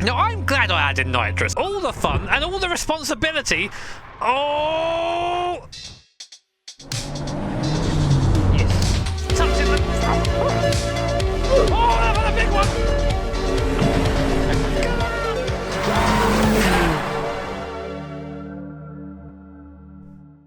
Now, I'm glad I added Nitrous. All the fun and all the responsibility. Oh! Yes. Touching the... Oh, that was a big one!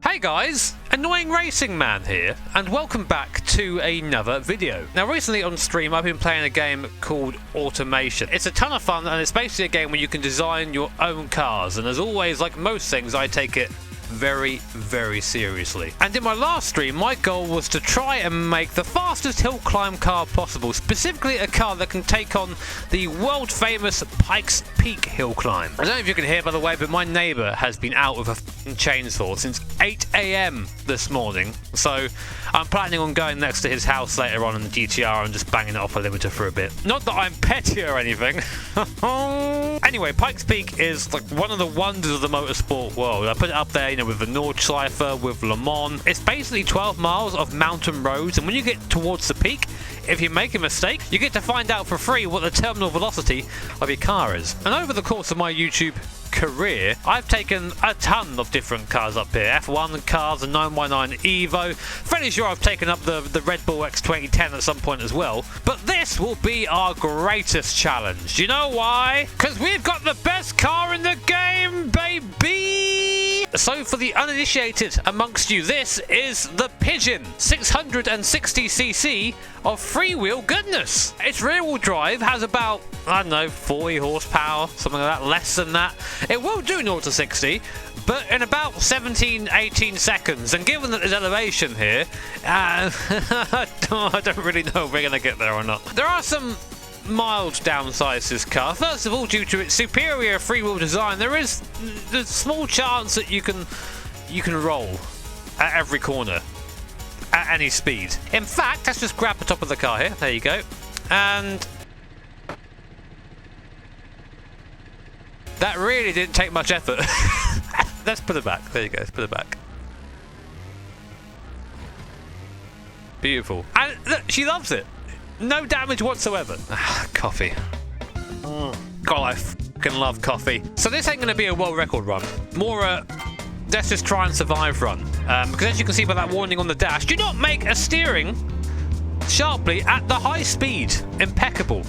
Hey guys, Annoying Racing Man here, and welcome back to another video. Now recently on stream I've been playing a game called Automation. It's a ton of fun and it's basically a game where you can design your own cars, and as always, like most things, I take it very, very seriously. And in my last stream, my goal was to try and make the fastest hill climb car possible, specifically a car that can take on the world famous Pikes Peak hill climb. I don't know if you can hear, by the way, but my neighbour has been out with a chainsaw since 8 AM this morning, so I'm planning on going next to his house later on in the GTR and just banging it off a limiter for a bit. Not that I'm petty or anything. Anyway, Pikes Peak is like one of the wonders of the motorsport world. I put it up there, you know, with the Nordschleife, with Le Mans. It's basically 12 miles of mountain roads, and when you get towards the peak, if you make a mistake, you get to find out for free what the terminal velocity of your car is. And over the course of my YouTube career, I've taken a ton of different cars up here. F1 cars, the 919 Evo. Fairly sure I've taken up the Red Bull X2010 at some point as well. But this will be our greatest challenge. Do you know why? Because we've got the best car in the game, baby! So for the uninitiated amongst you, this is the Pigeon 660cc of freewheel goodness. Its rear-wheel drive has about, I don't know, 40 horsepower, something like that, less than that. It will do 0 to 60, but in about 17-18 seconds. And given that there's elevation here, I don't really know if we're going to get there or not. There are some mild downsides to this car. First of all, due to its superior freewheel design, there is a small chance that you can roll at every corner at any speed. In fact, let's just grab the top of the car here. There you go. And that really didn't take much effort. Let's put it back. There you go. Let's put it back. Beautiful. And look, she loves it. No damage whatsoever. Coffee. God, I fucking love coffee. So this ain't going to be a world record run. More a let's just try and survive run. Because as you can see by that warning on the dash, do not make a steering sharply at the high speed. Impeccable.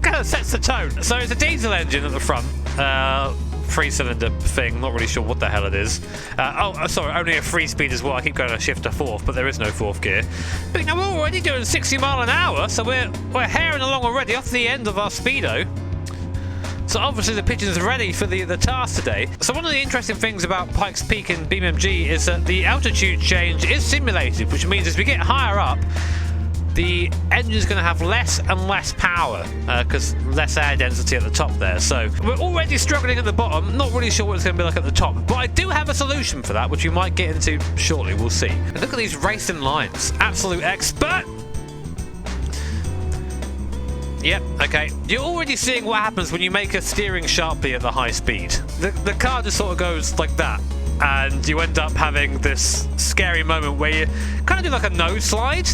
Kind of sets the tone. So it's a diesel engine at the front. 3-cylinder thing, not really sure what the hell it is. Sorry, only a 3-speed as well. I keep going to shift to 4th, but there is no 4th gear. But you know, we're already doing 60 mile an hour, so we're herring along already off the end of our speedo. So obviously the Pigeon's ready for the task today. So one of the interesting things about Pikes Peak and BeamMG is that the altitude change is simulated, which means as we get higher up, the engine's going to have less and less power because less air density at the top there. So we're already struggling at the bottom. Not really sure what it's going to be like at the top, but I do have a solution for that, which we might get into shortly. We'll see. And look at these racing lines. Absolute expert. Yep, okay. You're already seeing what happens when you make a steering sharply at the high speed. The car just sort of goes like that, and you end up having this scary moment where you kind of do like a nose slide,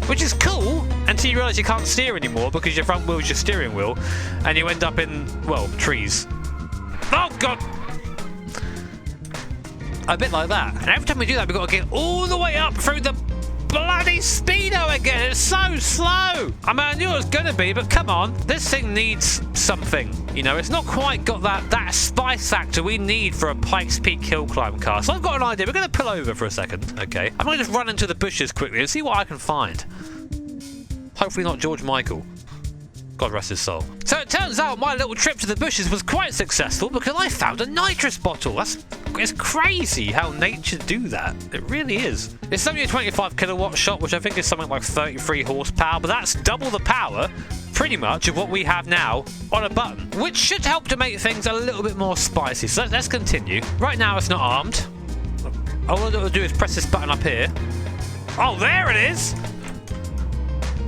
which is cool until you realise you can't steer anymore because your front wheel is your steering wheel, and you end up in, well, trees. Oh, God! A bit like that. And every time we do that, we've got to get all the way up through the bloody speedo again. It's so slow. I mean, I knew it was going to be, but come on. This thing needs something. You know, it's not quite got that spice factor we need for a Pikes Peak hill climb car. So I've got an idea. We're going to pull over for a second, okay? I'm going to just run into the bushes quickly and see what I can find. Hopefully not George Michael. God rest his soul. So it turns out my little trip to the bushes was quite successful because I found a nitrous bottle. It's crazy how nature do that. It really is. It's only a 25 kilowatt shot, which I think is something like 33 horsepower, but that's double the power, pretty much, of what we have now on a button, which should help to make things a little bit more spicy. So let's continue. Right now it's not armed. All I've got to do is press this button up here. Oh, there it is!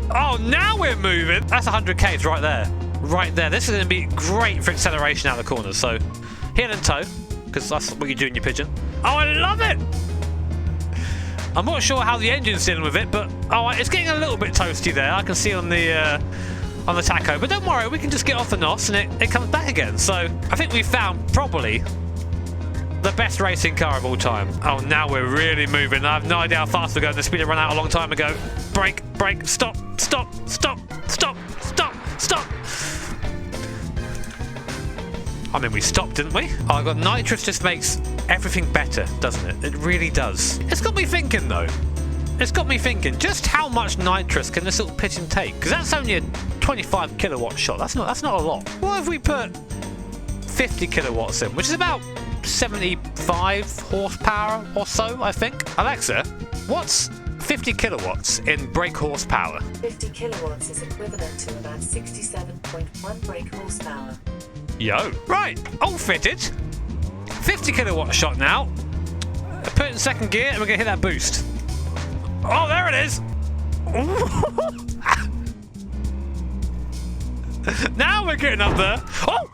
Oh, now we're moving! That's 100 k's right there. Right there. This is going to be great for acceleration out of the corners. So, heel and toe, because that's what you do in your Pigeon. Oh, I love it! I'm not sure how the engine's dealing with it, but oh, it's getting a little bit toasty there. I can see on the on the tacho, but don't worry, we can just get off the NOS and it comes back again. So I think we found probably the best racing car of all time. Oh, now we're really moving. I have no idea how fast we're going. The speed ran out a long time ago. Brake, stop, stop, stop, stop, stop, stop. I mean, we stopped, didn't we? Oh, God, Nitrous just makes everything better, doesn't it? It really does. It's got me thinking, though. It's got me thinking, just how much nitrous can this little pigeon take? Because that's only a 25 kilowatt shot. That's not a lot. What if we put 50 kilowatts in, which is about 75 horsepower or so, I think. Alexa, what's 50 kilowatts in brake horsepower? 50 kilowatts is equivalent to about 67.1 brake horsepower. Yo. Right, all fitted. 50 kilowatt shot now. Put it in second gear and we're going to hit that boost. Oh, there it is. Now we're getting up there. Oh!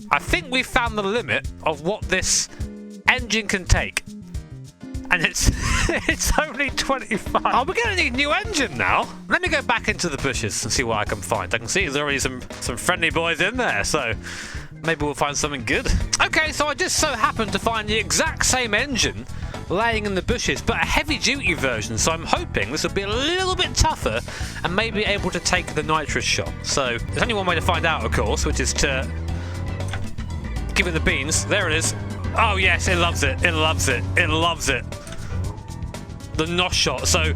I think we found the limit of what this engine can take. And it's only 25. Oh, we're going to need a new engine now. Let me go back into the bushes and see what I can find. I can see there's already some friendly boys in there, so maybe we'll find something good. Okay, so I just so happened to find the exact same engine laying in the bushes, but a heavy-duty version, so I'm hoping this will be a little bit tougher and maybe able to take the nitrous shot. So there's only one way to find out, of course, which is to give it the beans. There it is. Oh yes, it loves it. It loves it. It loves it. The NOS shot. So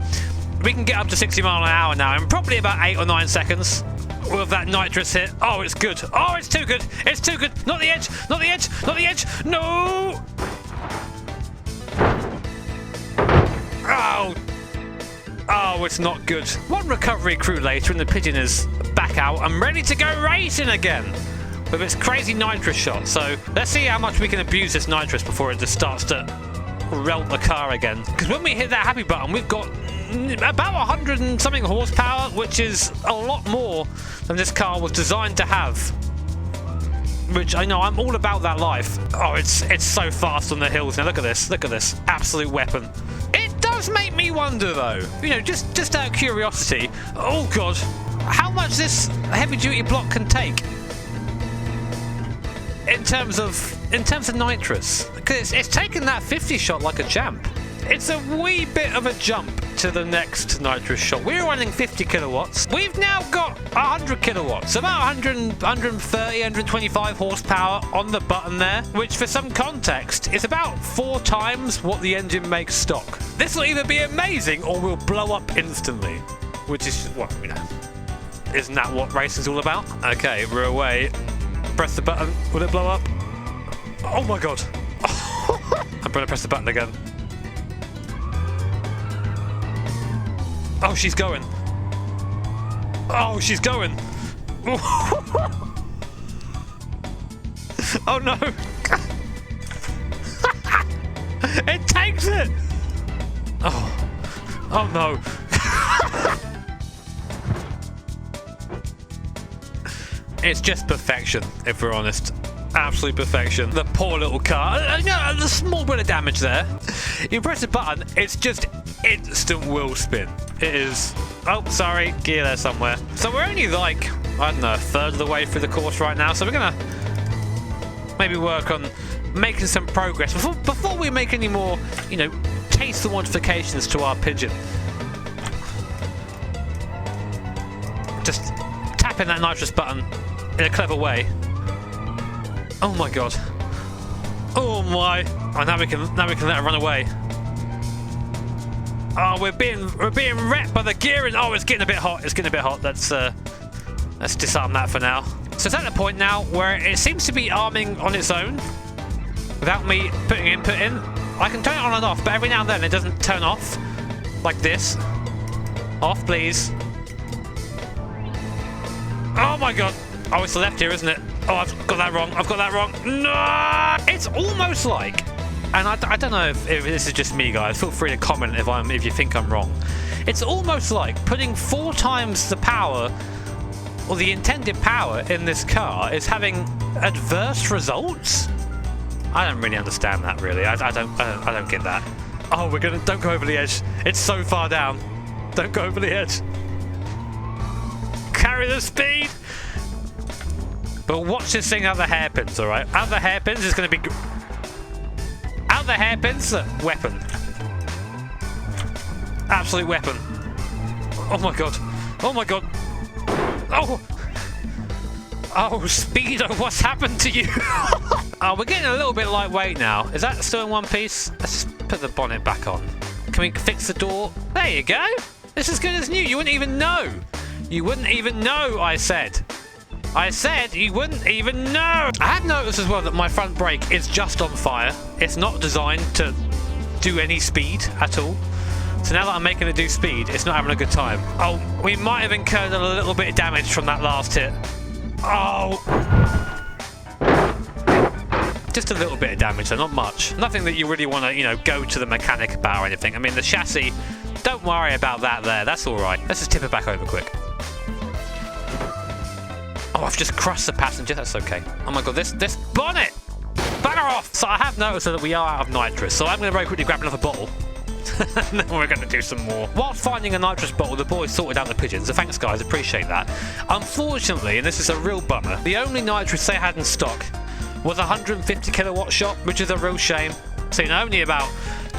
we can get up to 60 miles an hour now in probably about 8 or 9 seconds with that nitrous hit. Oh, it's good. Oh, it's too good. It's too good. Not the edge. Not the edge. Not the edge. No. Oh. Oh, it's not good. One recovery crew later and the pigeon is back out and ready to go racing again with its crazy nitrous shot. So let's see how much we can abuse this nitrous before it just starts to relt the car again. Because when we hit that happy button, we've got about 100 and something horsepower, which is a lot more than this car was designed to have. Which I know, I'm all about that life. Oh, it's so fast on the hills. Now look at this. Look at this. Absolute weapon. It does make me wonder though, you know, just out of curiosity. Oh God, how much this heavy duty block can take in terms of nitrous, because it's taken that 50 shot like a champ. It's a wee bit of a jump to the next nitrous shot. We're running 50 kilowatts. We've now got 100 kilowatts, about 100, 130, 125 horsepower on the button there, which for some context is about 4 times what the engine makes stock. This will either be amazing or we'll blow up instantly, which is, well, you know, isn't that what racing's all about? Okay, we're away. Press the button. Will it blow up? Oh my God. I'm going to press the button again. Oh, she's going. Oh, she's going. Oh no. It takes it. Oh. Oh no. It's just perfection, if we're honest. Absolute perfection. The poor little car. The small bit of damage there. You press the button, it's just instant wheel spin. It is. Oh, sorry, gear there somewhere. So we're only like, I don't know, a third of the way through the course right now. So we're gonna maybe work on making some progress before we make any more, you know, tasteful modifications to our pigeon. Just tapping that nitrous button in a clever way. Oh my God. Oh my. Oh, now we can let her run away. Oh, we're being wrecked by the gearing. Oh, it's getting a bit hot. It's getting a bit hot. Let's disarm that for now. So it's at the point now where it seems to be arming on its own without me putting input in. I can turn it on and off, but every now and then it doesn't turn off like this. Off, please. Oh my God. Oh, it's the left here, isn't it? Oh, I've got that wrong. I've got that wrong. No! It's almost like, and I don't know if this is just me, guys. Feel free to comment if you think I'm wrong. It's almost like putting 4 times the power, or the intended power, in this car is having adverse results. I don't really understand that, really. I don't get that. Oh, don't go over the edge. It's so far down. Don't go over the edge. carry the speed. But watch this thing out the hairpins, alright? Out the hairpins is going to be... Out the hairpins, weapon. Absolute weapon. Oh my god. Oh my god. Oh! Oh, Speedo, what's happened to you? Oh, we're getting a little bit lightweight now. Is that still in one piece? Let's just put the bonnet back on. Can we fix the door? There you go. This is good as new. You wouldn't even know. You wouldn't even know, I said. I said you wouldn't even know. I have noticed as well that my front brake is just on fire. It's not designed to do any speed at all. So now that I'm making it do speed, it's not having a good time. Oh, we might have incurred a little bit of damage from that last hit. Oh. Just a little bit of damage, so not much. Nothing that you really want to, you know, go to the mechanic about or anything. I mean, the chassis, don't worry about that there. That's all right. Let's just tip it back over quick. Oh, I've just crushed the passenger. That's okay. Oh my god, this bonnet! Batter off! So I have noticed that we are out of nitrous, so I'm going to very quickly grab another bottle. And then we're going to do some more. While finding a nitrous bottle, the boys sorted out the pigeons, so thanks guys, appreciate that. Unfortunately, and this is a real bummer, the only nitrous they had in stock was a 150 kilowatt shot, which is a real shame. So, you know, only about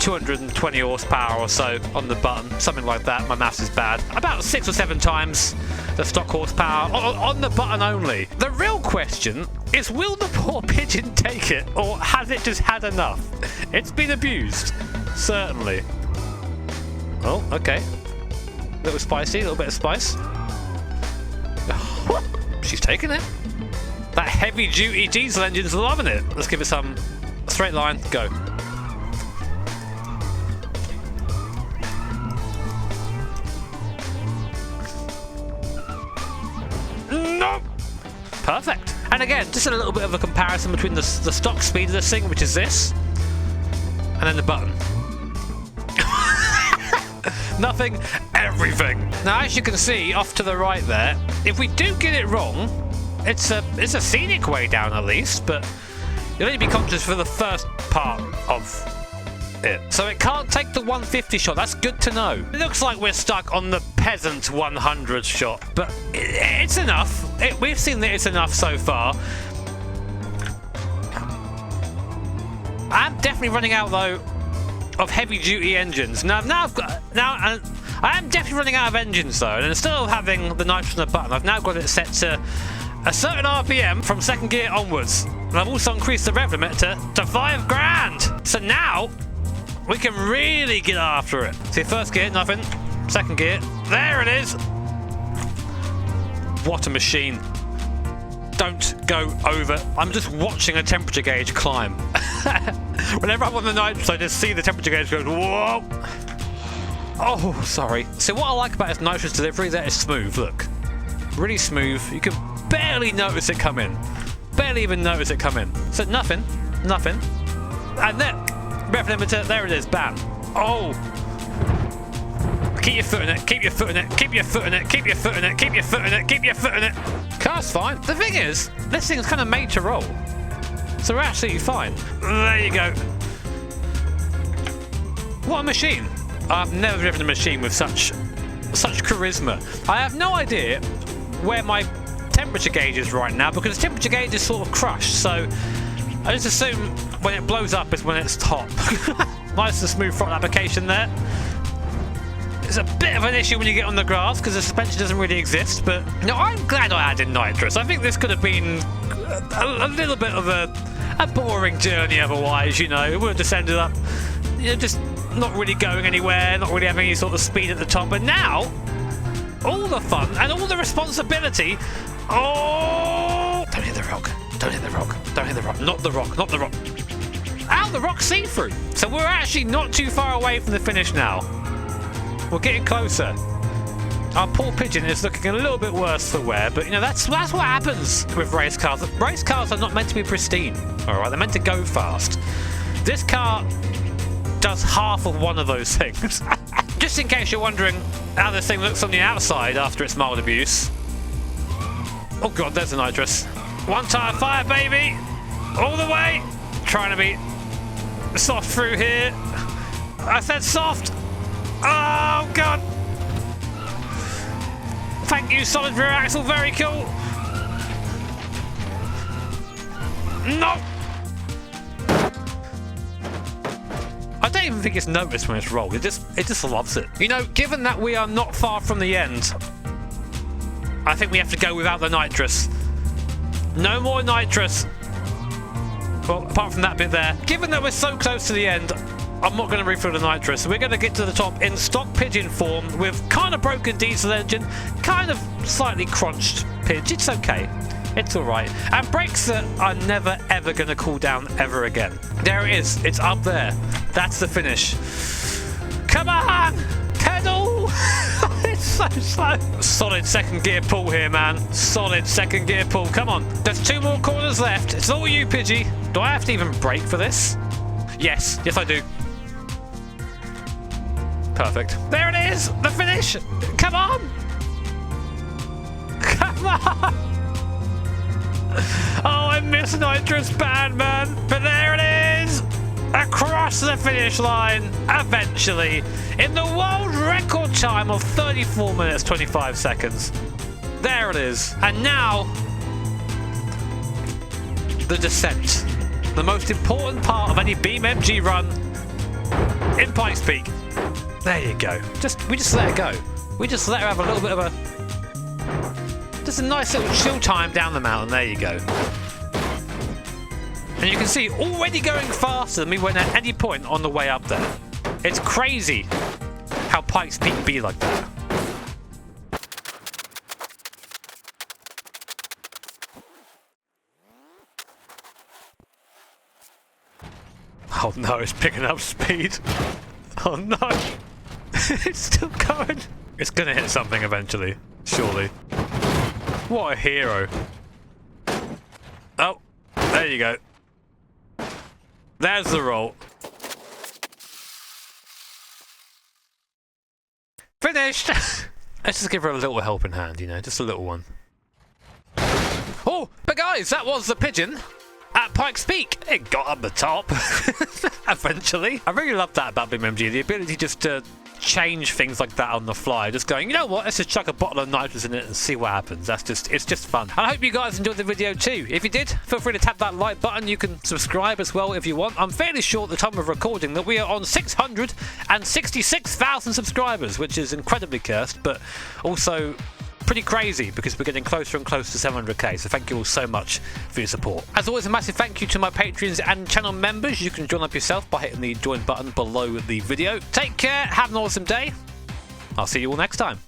220 horsepower or so on the button, something like that. My maths is bad. About 6 or 7 times the stock horsepower on the button only. The real question is, will the poor pigeon take it, or has it just had enough? It's been abused, certainly. Oh, okay. A little spicy, a little bit of spice. She's taking it. That heavy-duty diesel engine's loving it. Let's give it some straight line, go. No! Perfect. And again, just a little bit of a comparison between the stock speed of this thing, which is this, and then the button. Nothing, everything. Now, as you can see off to the right there, if we do get it wrong, it's a scenic way down at least, but you'll only be conscious for the first part of it. So it can't take the 150 shot, that's good to know. It looks like we're stuck on the peasant 100 shot, but it's enough. We've seen that it's enough so far. I'm definitely running out though of heavy-duty engines. Now I am definitely running out of engines though, and instead of having the nitrous on the button, I've now got it set to a certain RPM from second gear onwards, and I've also increased the rev limit to 5 grand. So now we can really get after it. See, first gear, nothing. Second gear, there it is. What a machine. Don't go over. I'm just watching a temperature gauge climb. Whenever I'm on the nitrous, I just see the temperature gauge go, whoa. Oh, sorry. So what I like about this nitrous delivery, that is smooth, look. Really smooth. You can barely notice it come in. Barely even notice it come in. So nothing. And then, rev limiter, there it is, bam. Oh. Keep your foot in it, keep your foot in it, keep your foot in it, keep your foot in it, keep your foot in it, keep your foot in it. Car's fine. The thing is, this thing's kind of made to roll. So we're absolutely fine. There you go. What a machine. I've never driven a machine with such charisma. I have no idea where my temperature gauge is right now, because the temperature gauge is sort of crushed, so I just assume when it blows up is when it's hot. Nice and smooth throttle application there. It's a bit of an issue when you get on the grass because the suspension doesn't really exist, but no, I'm glad I added nitrous. I think this could have been a little bit of a boring journey otherwise, you know. It would have just ended up, you know, just not really going anywhere, not really having any sort of speed at the top. But now, all the fun and all the responsibility. Oh! Don't hit the rock. Don't hit the rock. Don't hit the rock. Not the rock. Not the rock. Ow, the rock's see-through. So we're actually not too far away from the finish now. We're getting closer. Our poor pigeon is looking a little bit worse for wear, but you know, that's what happens with race cars. Race cars are not meant to be pristine, alright? They're meant to go fast. This car does half of one of those things. Just in case you're wondering how this thing looks on the outside after its mild abuse. Oh god, there's the nitrous. One tire fire, baby! All the way! Trying to be soft through here. I said soft! Oh god! Thank you, solid rear axle. Very cool. No. I don't even think it's noticed when it's rolled. It just loves it. You know, given that we are not far from the end, I think we have to go without the nitrous. No more nitrous. Well, apart from that bit there. Given that we're so close to the end, I'm not going to refill the nitrous. We're going to get to the top in stock pigeon form with kind of broken diesel engine, kind of slightly crunched pidge. It's okay. It's alright. And brakes that are never ever going to cool down ever again. There it is. It's up there. That's the finish. Come on! Pedal! It's so slow. Solid second gear pull here, man. Solid second gear pull. Come on. There's 2 more corners left. It's all you, Pidgey. Do I have to even brake for this? Yes. Yes, I do. Perfect. There it is! The finish! Come on! Come on! Oh, I miss Nitrous bad, man. But there it is! Across the finish line, eventually, in the world record time of 34 minutes 25 seconds. There it is. And now, the descent. The most important part of any BeamNG run in Pikes Peak. There you go. We just let her go. We just let her have a little bit of a... Just a nice little chill time down the mountain. There you go. And you can see already going faster than we went at any point on the way up there. It's crazy how Pikes Peak be like that. Oh no, it's picking up speed. Oh no. It's still going. It's gonna hit something eventually, surely. What a hero. Oh, there you go. There's the roll. Finished! Let's just give her a little helping hand, you know, just a little one. Oh, but guys, that was the pigeon at Pikes Peak. It got up the top eventually. I really love that about BeamNG, the ability just to change things like that on the fly. Just going, you know what, let's just chuck a bottle of nitrous in it and see what happens. It's just fun. And I hope you guys enjoyed the video too. If you did, feel free to tap that like button. You can subscribe as well if you want. I'm fairly sure at the time of recording that we are on 666,000 subscribers, which is incredibly cursed, but also pretty crazy because we're getting closer and closer to 700k, so thank you all so much for your support. As always, a massive thank you to my patrons and channel members. You can join up yourself by hitting the join button below the video. Take care, have an awesome day. I'll see you all next time.